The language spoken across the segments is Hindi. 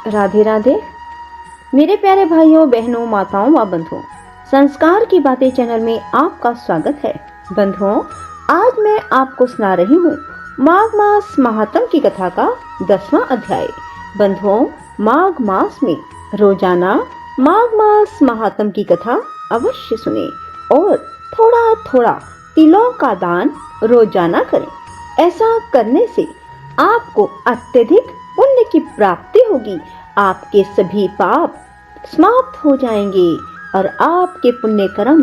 राधे राधे। मेरे प्यारे भाइयों बहनों माताओं व बंधुओं, संस्कार की बातें चैनल में आपका स्वागत है। बंधुओं, आज मैं आपको सुना रही हूँ माघ मास महात्म की कथा का 10वां अध्याय। बंधुओं, माघ मास में रोजाना माघ मास महात्म की कथा अवश्य सुने और थोड़ा थोड़ा तिलों का दान रोजाना करें। ऐसा करने से आपको अत्यधिक पुण्य की प्राप्ति होगी। आपके सभी पाप समाप्त हो जाएंगे और आपके पुण्य कर्म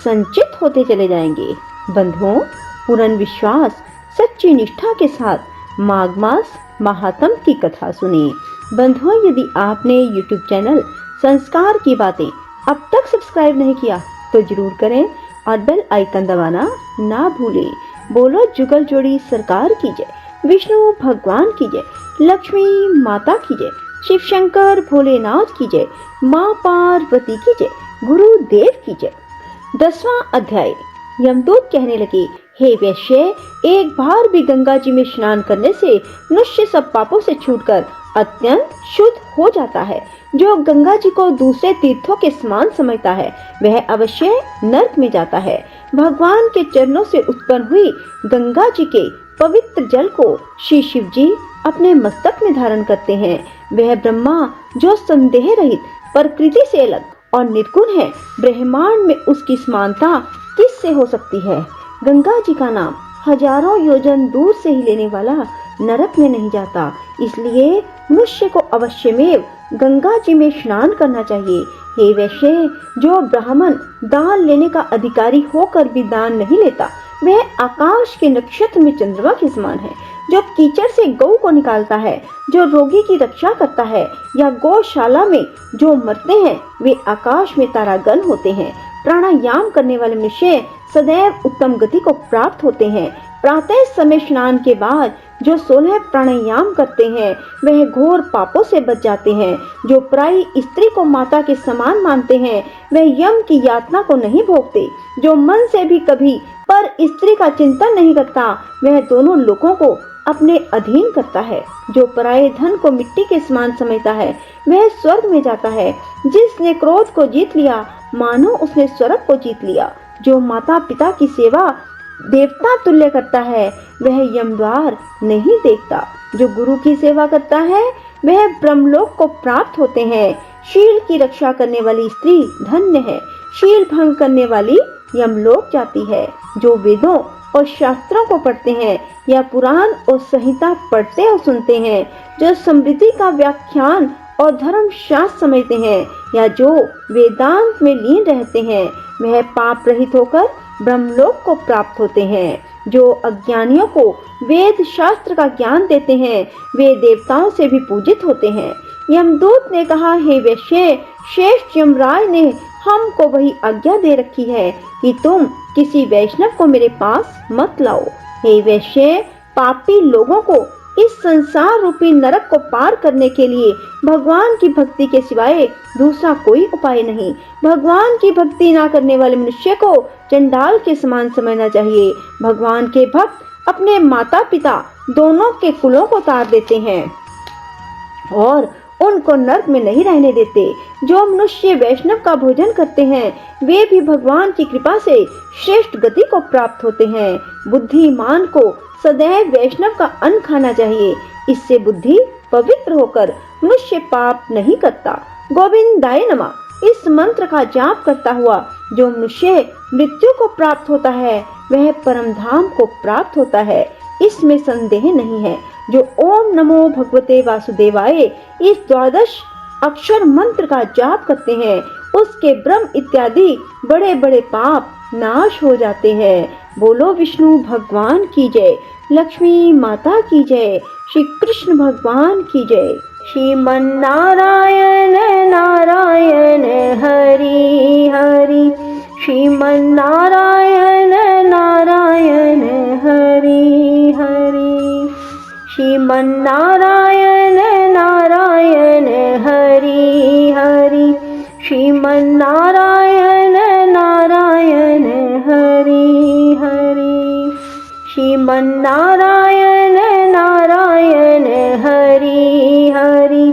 संचित होते चले जाएंगे। बंधुओं, पूर्ण विश्वास सच्ची निष्ठा के साथ माघ मास महात्म की कथा सुने। बंधुओं, यदि आपने YouTube चैनल संस्कार की बातें अब तक सब्सक्राइब नहीं किया तो जरूर करें और बेल आइकन दबाना ना भूलें। बोलो जुगल जोड़ी सरकार की जय, विष्णु भगवान की जय, लक्ष्मी माता की जय, शिव शंकर भोलेनाथ की जय, माँ पार्वती की जय, गुरुदेव की जय। 10वां अध्याय। यमदूत कहने लगे, हे वैश्य, एक बार भी गंगा जी में स्नान करने से मनुष्य सब पापों से छूटकर अत्यंत शुद्ध हो जाता है। जो गंगा जी को दूसरे तीर्थों के समान समझता है वह अवश्य नरक में जाता है। भगवान के चरणों से उत्पन्न हुई गंगा जी के पवित्र जल को श्री शिव जी अपने मस्तक में धारण करते हैं। वह ब्रह्मा जो संदेह रहित प्रकृति से अलग और निर्गुण है, ब्रह्मांड में उसकी समानता किससे हो सकती है। गंगा जी का नाम हजारों योजन दूर से ही लेने वाला नरक में नहीं जाता। इसलिए मनुष्य को अवश्यमेव गंगा जी में स्नान करना चाहिए। हे वैश्य, जो ब्राह्मण दान लेने का अधिकारी होकर भी दान नहीं लेता वह आकाश के नक्षत्र में चंद्रमा के समान है। जो कीचड़ से गौ को निकालता है, जो रोगी की रक्षा करता है या गौशाला में जो मरते हैं वे आकाश में तारागण होते हैं। प्राणायाम करने वाले मनुष्य सदैव उत्तम गति को प्राप्त होते हैं। प्रातः समय स्नान के बाद जो 16 प्राणायाम करते हैं वह घोर पापों से बच जाते हैं। जो पराई स्त्री को माता के समान मानते हैं वह यम की यातना को नहीं भोगते। जो मन से भी कभी पर स्त्री का चिंतन नहीं करता वह दोनों लोगों को अपने अधीन करता है। जो पराये धन को मिट्टी के समान समझता है वह स्वर्ग में जाता है। जिसने क्रोध को जीत लिया मानो उसने स्वर्ग को जीत लिया। जो माता पिता की सेवा देवता तुल्य करता है वह यमद्वार नहीं देखता। जो गुरु की सेवा करता है वह ब्रह्मलोक को प्राप्त होते हैं। शील की रक्षा करने वाली स्त्री धन्य है। शील भंग करने वाली यमलोक जाती है। जो वेदों और शास्त्रों को पढ़ते हैं या पुराण और संहिता पढ़ते और सुनते हैं, जो स्मृति का व्याख्यान और धर्म शास्त्र समझते हैं या जो वेदांत में लीन रहते हैं वह पाप रहित होकर ब्रह्मलोक को प्राप्त होते हैं। जो अज्ञानियों को वेद शास्त्र का ज्ञान देते हैं वे देवताओं से भी पूजित होते हैं। यमदूत ने कहा, हे वैश्य, श्रेष्ठ यमराज ने हमको वही आज्ञा दे रखी है कि तुम किसी वैष्णव को मेरे पास मत लाओ। हे वैश्य, पापी लोगों को इस संसार रूपी नरक को पार करने के लिए भगवान की भक्ति के सिवाय दूसरा कोई उपाय नहीं। भगवान की भक्ति ना करने वाले मनुष्य को चंडाल के समान समझना चाहिए। भगवान के भक्त अपने माता पिता दोनों के कुलों को तार देते हैं और उनको नरक में नहीं रहने देते। जो मनुष्य वैष्णव का भोजन करते हैं वे भी भगवान की कृपा से श्रेष्ठ गति को प्राप्त होते हैं। बुद्धिमान को सदैव वैष्णव का अन्न खाना चाहिए। इससे बुद्धि पवित्र होकर मनुष्य पाप नहीं करता। गोविंदाय नमः इस मंत्र का जाप करता हुआ जो मनुष्य मृत्यु को प्राप्त होता है वह परम धाम को प्राप्त होता है, इसमें संदेह नहीं है। जो ओम नमो भगवते वासुदेवाय इस 12 अक्षर मंत्र का जाप करते हैं उसके ब्रह्म इत्यादि बड़े बड़े पाप नाश हो जाते हैं। बोलो विष्णु भगवान की जय, लक्ष्मी माता की जय, श्री कृष्ण भगवान की जय। श्रीमन नारायण नारायण हरि हरि, श्रीमन नारायण नारायण हरि हरि, श्रीमन नारायण नारायण हरि हरि, श्रीमन नारायण नारायण हरि हरि, श्रीमन नारायण नारायण हरि हरि,